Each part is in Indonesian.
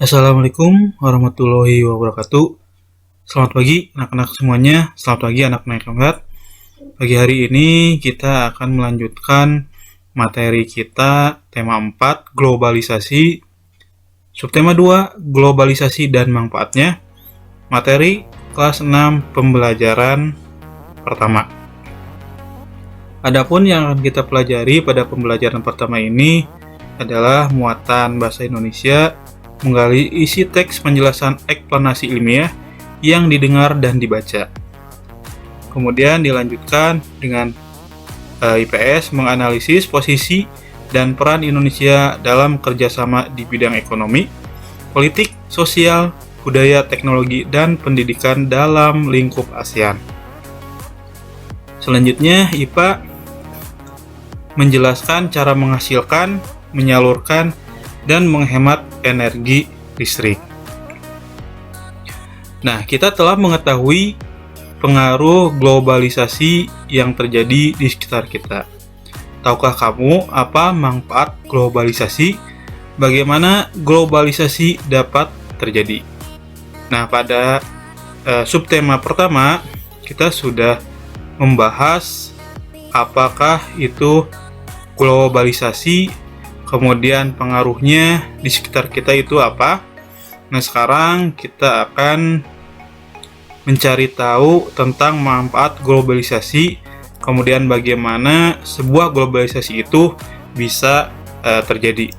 Assalamualaikum warahmatullahi wabarakatuh. Selamat pagi anak-anak semuanya. Selamat pagi anak-anak yang hebat. Pagi hari ini kita akan melanjutkan materi kita tema 4 globalisasi, subtema 2 globalisasi dan manfaatnya, materi kelas 6 pembelajaran pertama. Adapun yang akan kita pelajari pada pembelajaran pertama ini adalah muatan bahasa Indonesia, menggali isi teks penjelasan eksplanasi ilmiah yang didengar dan dibaca. Kemudian dilanjutkan dengan IPS menganalisis posisi dan peran Indonesia dalam kerjasama di bidang ekonomi, politik, sosial, budaya, teknologi, dan pendidikan dalam lingkup ASEAN. Selanjutnya IPA menjelaskan cara menghasilkan, menyalurkan, dan menghemat energi listrik. Nah, kita telah mengetahui pengaruh globalisasi yang terjadi di sekitar kita. Tahukah kamu apa manfaat globalisasi? Bagaimana globalisasi dapat terjadi? Nah, pada subtema pertama kita sudah membahas apakah itu globalisasi, kemudian pengaruhnya di sekitar kita itu apa. Nah, sekarang kita akan mencari tahu tentang manfaat globalisasi, kemudian bagaimana sebuah globalisasi itu bisa terjadi.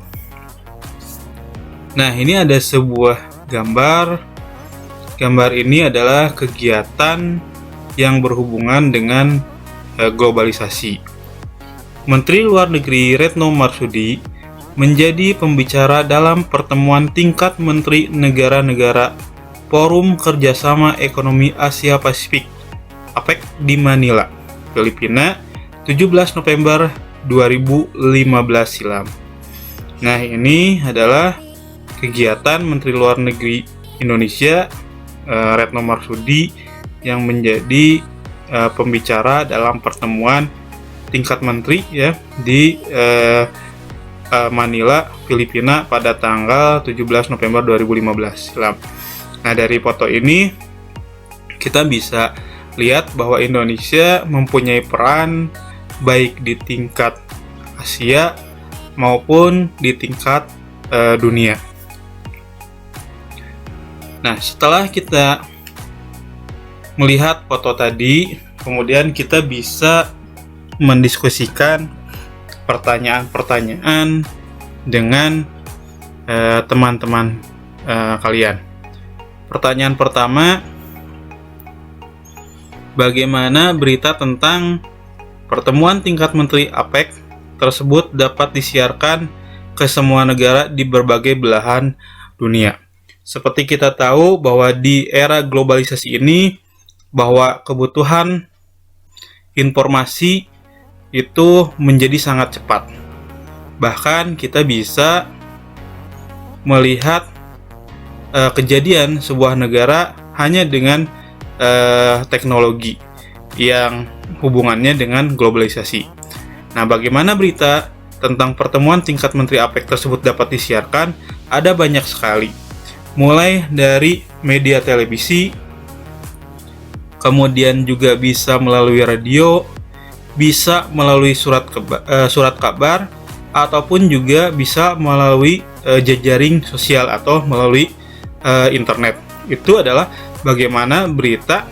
Nah, ini ada sebuah gambar. Gambar ini adalah kegiatan yang berhubungan dengan globalisasi. Menteri Luar Negeri Retno Marsudi menjadi pembicara dalam pertemuan tingkat menteri negara-negara Forum Kerjasama Ekonomi Asia Pasifik (APEC) di Manila, Filipina, 17 November 2015 silam. Nah, ini adalah kegiatan Menteri Luar Negeri Indonesia Retno Marsudi yang menjadi pembicara dalam pertemuan tingkat menteri ya di Manila, Filipina pada tanggal 17 November 2015 silam. Nah, dari foto ini kita bisa lihat bahwa Indonesia mempunyai peran baik di tingkat Asia maupun di tingkat dunia. Nah, setelah kita melihat foto tadi, kemudian kita bisa mendiskusikan pertanyaan-pertanyaan dengan teman-teman kalian. Pertanyaan pertama, bagaimana berita tentang pertemuan tingkat menteri APEC tersebut dapat disiarkan ke semua negara di berbagai belahan dunia? Seperti kita tahu bahwa di era globalisasi ini, bahwa kebutuhan informasi itu menjadi sangat cepat. Bahkan kita bisa melihat kejadian sebuah negara hanya dengan teknologi yang hubungannya dengan globalisasi. Nah, bagaimana berita tentang pertemuan tingkat menteri APEC tersebut dapat disiarkan? Ada banyak sekali. Mulai dari media televisi, kemudian juga bisa melalui radio, bisa melalui surat kabar, ataupun juga bisa melalui jejaring sosial atau melalui internet. Itu adalah bagaimana berita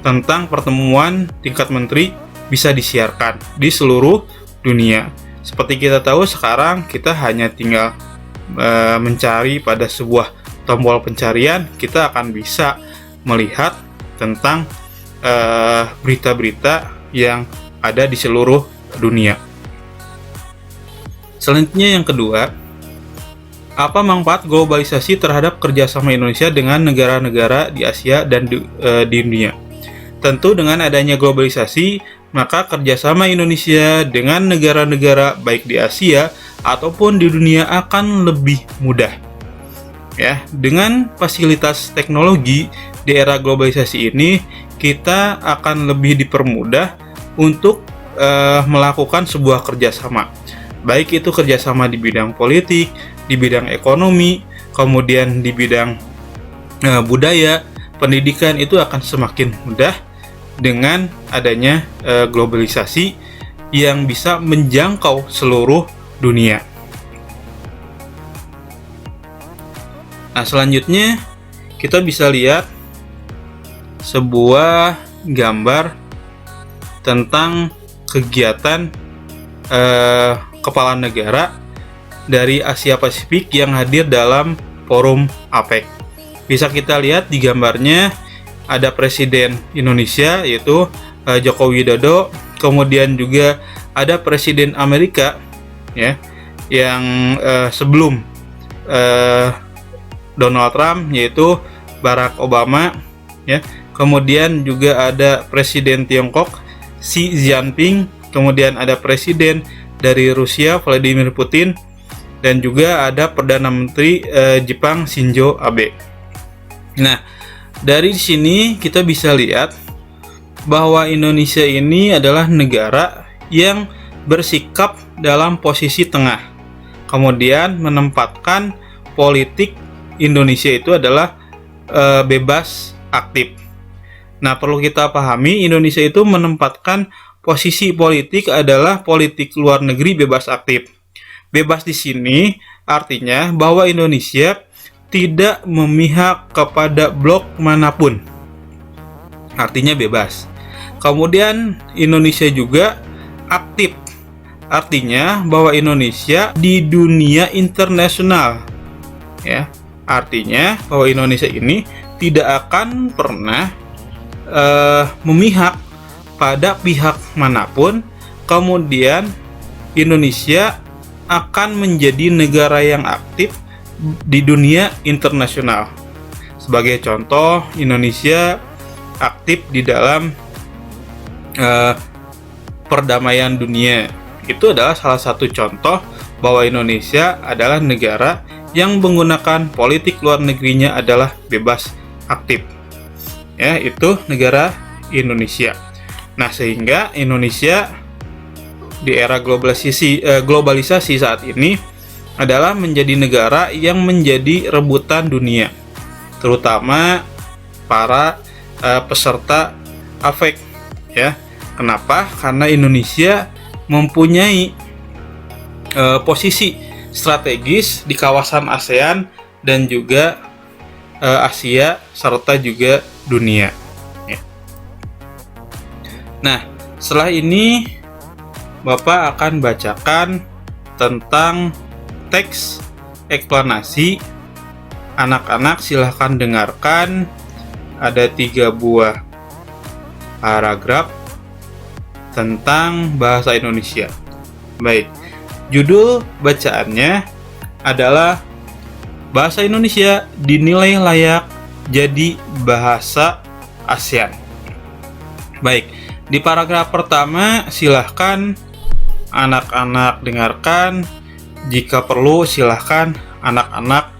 tentang pertemuan tingkat menteri bisa disiarkan di seluruh dunia. Seperti kita tahu sekarang kita hanya tinggal mencari pada sebuah tombol pencarian, kita akan bisa melihat tentang berita-berita yang ada di seluruh dunia. Selanjutnya yang kedua, apa manfaat globalisasi terhadap kerjasama Indonesia dengan negara-negara di Asia dan di dunia? Tentu dengan adanya globalisasi, maka kerjasama Indonesia dengan negara-negara baik di Asia ataupun di dunia akan lebih mudah. Ya, dengan fasilitas teknologi di era globalisasi ini, kita akan lebih dipermudah untuk melakukan sebuah kerjasama, baik itu kerjasama di bidang politik, di bidang ekonomi, kemudian di bidang budaya, pendidikan itu akan semakin mudah dengan adanya globalisasi yang bisa menjangkau seluruh dunia. Nah, selanjutnya kita bisa lihat sebuah gambar tentang kegiatan kepala negara dari Asia Pasifik yang hadir dalam forum APEC. Bisa kita lihat di gambarnya ada Presiden Indonesia yaitu Joko Widodo, kemudian juga ada Presiden Amerika ya yang sebelum Donald Trump yaitu Barack Obama ya. Kemudian juga ada Presiden Tiongkok Xi Jinping, kemudian ada Presiden dari Rusia Vladimir Putin, dan juga ada Perdana Menteri Jepang Shinzo Abe. Nah, dari sini kita bisa lihat bahwa Indonesia ini adalah negara yang bersikap dalam posisi tengah. Kemudian menempatkan politik Indonesia itu adalah bebas aktif. Nah, perlu kita pahami Indonesia itu menempatkan posisi politik adalah politik luar negeri bebas aktif. Bebas di sini artinya bahwa Indonesia tidak memihak kepada blok manapun. Artinya bebas. Kemudian Indonesia juga aktif. Artinya bahwa Indonesia di dunia internasional. Ya, artinya bahwa Indonesia ini tidak akan pernah memihak pada pihak manapun. Kemudian Indonesia akan menjadi negara yang aktif di dunia internasional. Sebagai contoh, Indonesia aktif di dalam perdamaian dunia. Itu adalah salah satu contoh bahwa Indonesia adalah negara yang menggunakan politik luar negerinya adalah bebas aktif. Ya, itu negara Indonesia. Nah, sehingga Indonesia di era globalisasi saat ini adalah menjadi negara yang menjadi rebutan dunia, terutama para peserta APEC. Ya, kenapa? Karena Indonesia mempunyai posisi strategis di kawasan ASEAN dan juga Asia serta juga dunia. Ya. Nah, setelah ini Bapak akan bacakan tentang teks eksplanasi. Anak-anak silahkan dengarkan. Ada 3 buah paragraf tentang bahasa Indonesia. Baik, judul bacaannya adalah Bahasa Indonesia dinilai layak jadi bahasa ASEAN. Baik, di paragraf pertama silahkan anak-anak dengarkan. Jika perlu silahkan anak-anak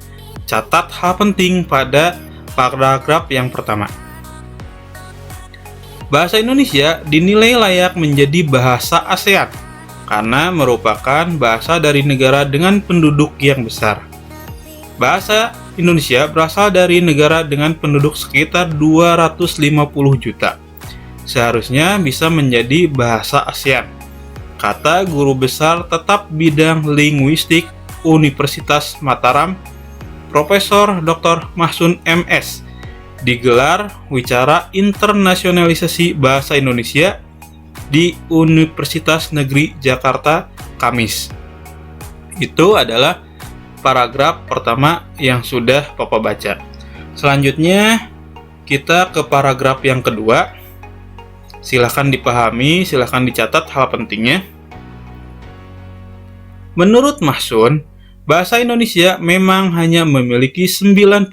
catat hal penting pada paragraf yang pertama. Bahasa Indonesia dinilai layak menjadi bahasa ASEAN karena merupakan bahasa dari negara dengan penduduk yang besar. Bahasa Indonesia berasal dari negara dengan penduduk sekitar 250 juta. Seharusnya bisa menjadi bahasa ASEAN. Kata Guru Besar Tetap Bidang Linguistik Universitas Mataram, Profesor Dr. Mahsun MS, digelar Wicara Internasionalisasi Bahasa Indonesia di Universitas Negeri Jakarta, Kamis. Itu adalah paragraf pertama yang sudah Bapak baca. Selanjutnya kita ke paragraf yang kedua. Silahkan dipahami, silahkan dicatat hal pentingnya. Menurut Mahsun, bahasa Indonesia memang hanya memiliki 90.000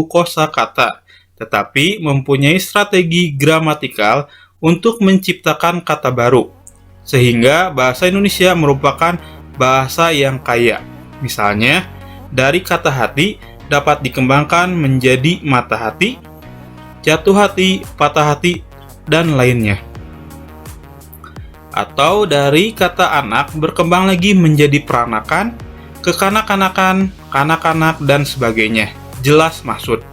kosakata, tetapi mempunyai strategi gramatikal untuk menciptakan kata baru, sehingga bahasa Indonesia merupakan bahasa yang kaya. Misalnya, dari kata hati dapat dikembangkan menjadi mata hati, jatuh hati, patah hati, dan lainnya. Atau dari kata anak berkembang lagi menjadi peranakan, kekanak-kanakan, kanak-kanak, dan sebagainya. Jelas maksud.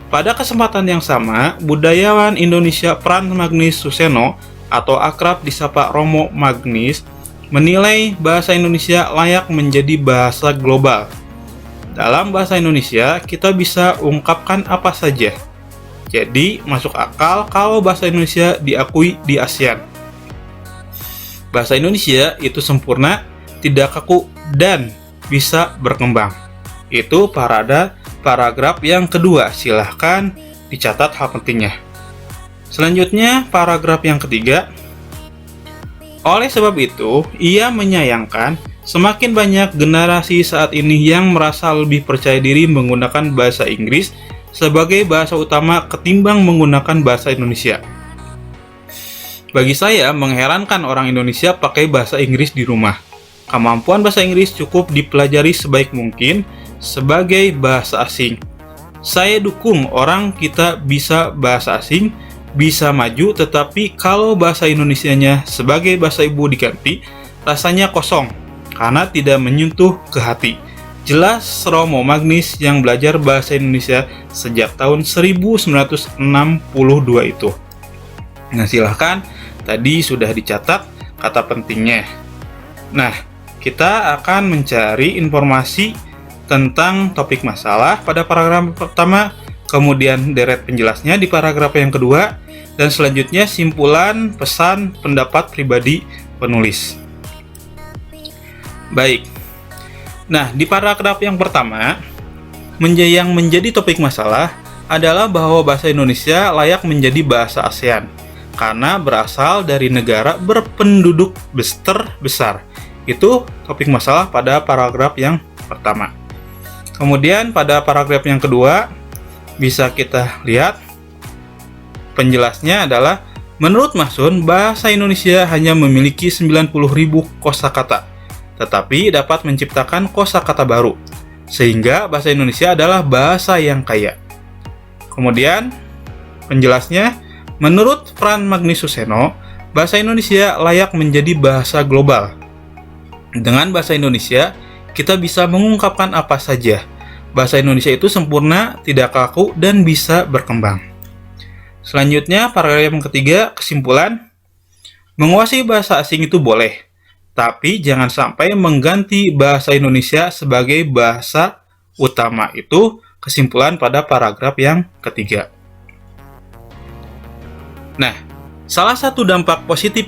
Pada kesempatan yang sama, budayawan Indonesia Pran Magnis Suseno atau akrab disapa Romo Magnis menilai bahasa Indonesia layak menjadi bahasa global. Dalam bahasa Indonesia, kita bisa ungkapkan apa saja. Jadi, masuk akal kalau bahasa Indonesia diakui di ASEAN. Bahasa Indonesia itu sempurna, tidak kaku, dan bisa berkembang. Itu paragraf yang kedua, silahkan dicatat hal pentingnya. Selanjutnya, paragraf yang ketiga. Oleh sebab itu, ia menyayangkan semakin banyak generasi saat ini yang merasa lebih percaya diri menggunakan bahasa Inggris sebagai bahasa utama ketimbang menggunakan bahasa Indonesia. Bagi saya, mengherankan orang Indonesia pakai bahasa Inggris di rumah. Kemampuan bahasa Inggris cukup dipelajari sebaik mungkin sebagai bahasa asing. Saya dukung orang kita bisa bahasa asing, bisa maju, tetapi kalau bahasa Indonesianya sebagai bahasa ibu diganti, rasanya kosong, karena tidak menyentuh ke hati. Jelas Romo Magnis yang belajar bahasa Indonesia sejak tahun 1962 itu. Nah, silahkan, tadi sudah dicatat kata pentingnya. Nah, kita akan mencari informasi tentang topik masalah pada paragraf pertama, kemudian deret penjelasnya di paragraf yang kedua, dan selanjutnya simpulan, pesan, pendapat pribadi penulis. Baik. Nah, di paragraf yang pertama, yang menjadi topik masalah adalah bahwa bahasa Indonesia layak menjadi bahasa ASEAN karena berasal dari negara berpenduduk terbesar. Itu topik masalah pada paragraf yang pertama. Kemudian pada paragraf yang kedua, bisa kita lihat penjelasnya adalah menurut Mahsun, bahasa Indonesia hanya memiliki 90.000 kosakata, tetapi dapat menciptakan kosakata baru, sehingga bahasa Indonesia adalah bahasa yang kaya. Kemudian penjelasnya, menurut Pran Magnis Suseno, bahasa Indonesia layak menjadi bahasa global. Dengan bahasa Indonesia, kita bisa mengungkapkan apa saja. Bahasa Indonesia itu sempurna, tidak kaku, dan bisa berkembang. Selanjutnya, paragraf yang ketiga, kesimpulan. Menguasai bahasa asing itu boleh, tapi jangan sampai mengganti bahasa Indonesia sebagai bahasa utama. Itu kesimpulan pada paragraf yang ketiga. Nah, salah satu dampak positif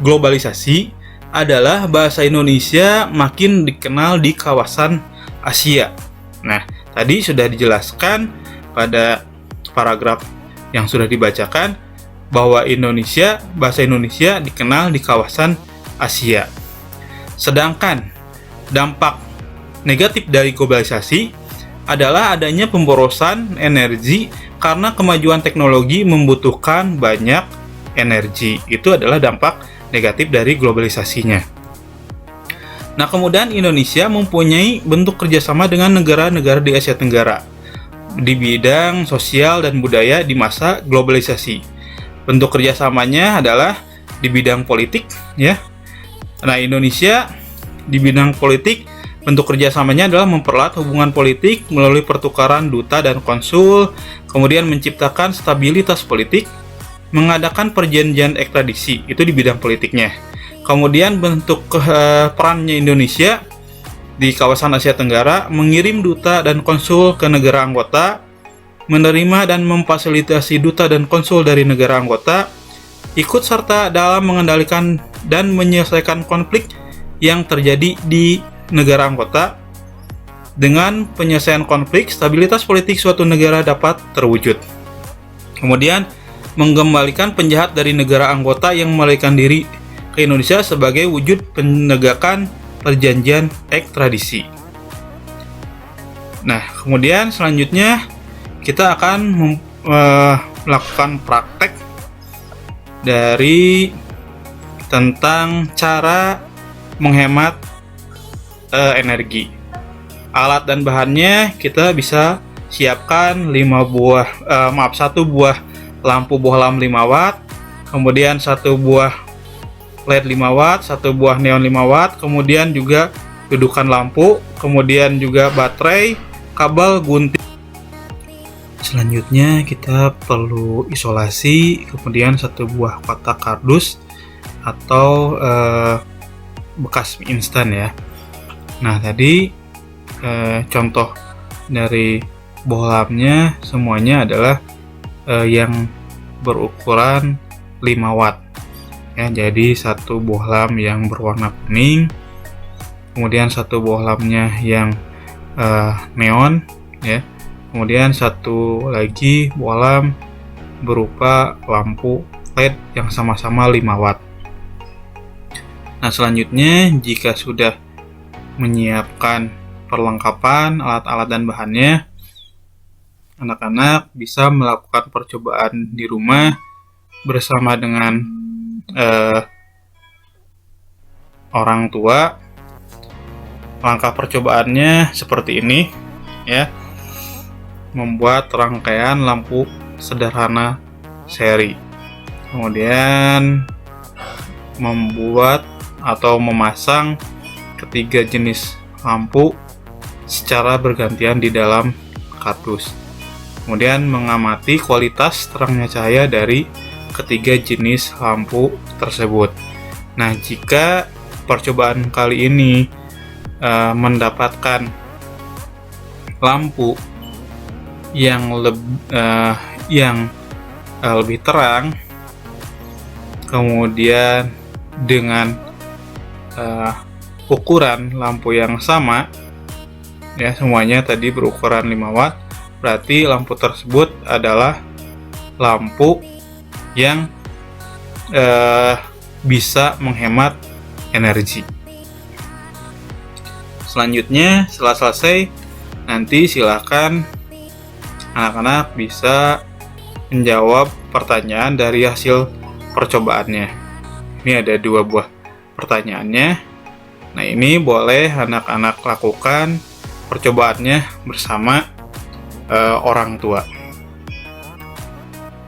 globalisasi adalah bahasa Indonesia makin dikenal di kawasan Asia. Nah, tadi sudah dijelaskan pada paragraf yang sudah dibacakan bahwa bahasa Indonesia dikenal di kawasan Asia. Sedangkan dampak negatif dari globalisasi adalah adanya pemborosan energi karena kemajuan teknologi membutuhkan banyak energi. Itu adalah dampak negatif dari globalisasinya. Nah, kemudian Indonesia mempunyai bentuk kerjasama dengan negara-negara di Asia Tenggara di bidang sosial dan budaya di masa globalisasi. Bentuk kerjasamanya adalah di bidang politik, ya. Nah, Indonesia di bidang politik, bentuk kerjasamanya adalah mempererat hubungan politik melalui pertukaran duta dan konsul, kemudian menciptakan stabilitas politik, mengadakan perjanjian ekstradisi, itu di bidang politiknya. Kemudian bentuk perannya Indonesia di kawasan Asia Tenggara, mengirim duta dan konsul ke negara anggota, menerima dan memfasilitasi duta dan konsul dari negara anggota, ikut serta dalam mengendalikan dan menyelesaikan konflik yang terjadi di negara anggota. Dengan penyelesaian konflik, stabilitas politik suatu negara dapat terwujud. Kemudian mengembalikan penjahat dari negara anggota yang melarikan diri ke Indonesia sebagai wujud penegakan perjanjian ekstradisi. Nah, kemudian selanjutnya kita akan melakukan praktek dari tentang cara menghemat energi. Alat dan bahannya kita bisa siapkan 1 buah lampu bohlam 5 watt, kemudian 1 buah LED 5 watt, 1 buah neon 5 watt, kemudian juga dudukan lampu, kemudian juga baterai, kabel, gunting. Selanjutnya kita perlu isolasi, kemudian satu buah kotak kardus atau bekas mie instan ya. Nah tadi contoh dari bohlamnya semuanya adalah yang berukuran 5 watt ya. Jadi satu bohlam yang berwarna kuning, kemudian satu bohlamnya yang neon ya, kemudian satu lagi bohlam berupa lampu LED yang sama-sama 5 watt. Nah selanjutnya jika sudah menyiapkan perlengkapan alat-alat dan bahannya, anak-anak bisa melakukan percobaan di rumah bersama dengan orang tua. Langkah percobaannya seperti ini ya. Membuat rangkaian lampu sederhana seri. Kemudian membuat atau memasang ketiga jenis lampu secara bergantian di dalam kardus. Kemudian mengamati kualitas terangnya cahaya dari ketiga jenis lampu tersebut. Nah, jika percobaan kali ini mendapatkan lampu yang lebih terang, kemudian dengan ukuran lampu yang sama ya, semuanya tadi berukuran 5 watt, berarti lampu tersebut adalah lampu yang bisa menghemat energi. Selanjutnya setelah selesai, nanti silakan anak-anak bisa menjawab pertanyaan dari hasil percobaannya. Ini ada 2 buah pertanyaannya. Nah ini boleh anak-anak lakukan percobaannya bersama orang tua.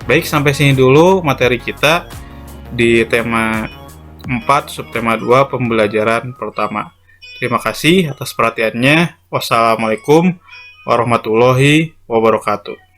Baik, sampai sini dulu materi kita di tema 4 subtema 2 pembelajaran pertama. Terima kasih atas perhatiannya. Wassalamualaikum warahmatullahi wabarakatuh.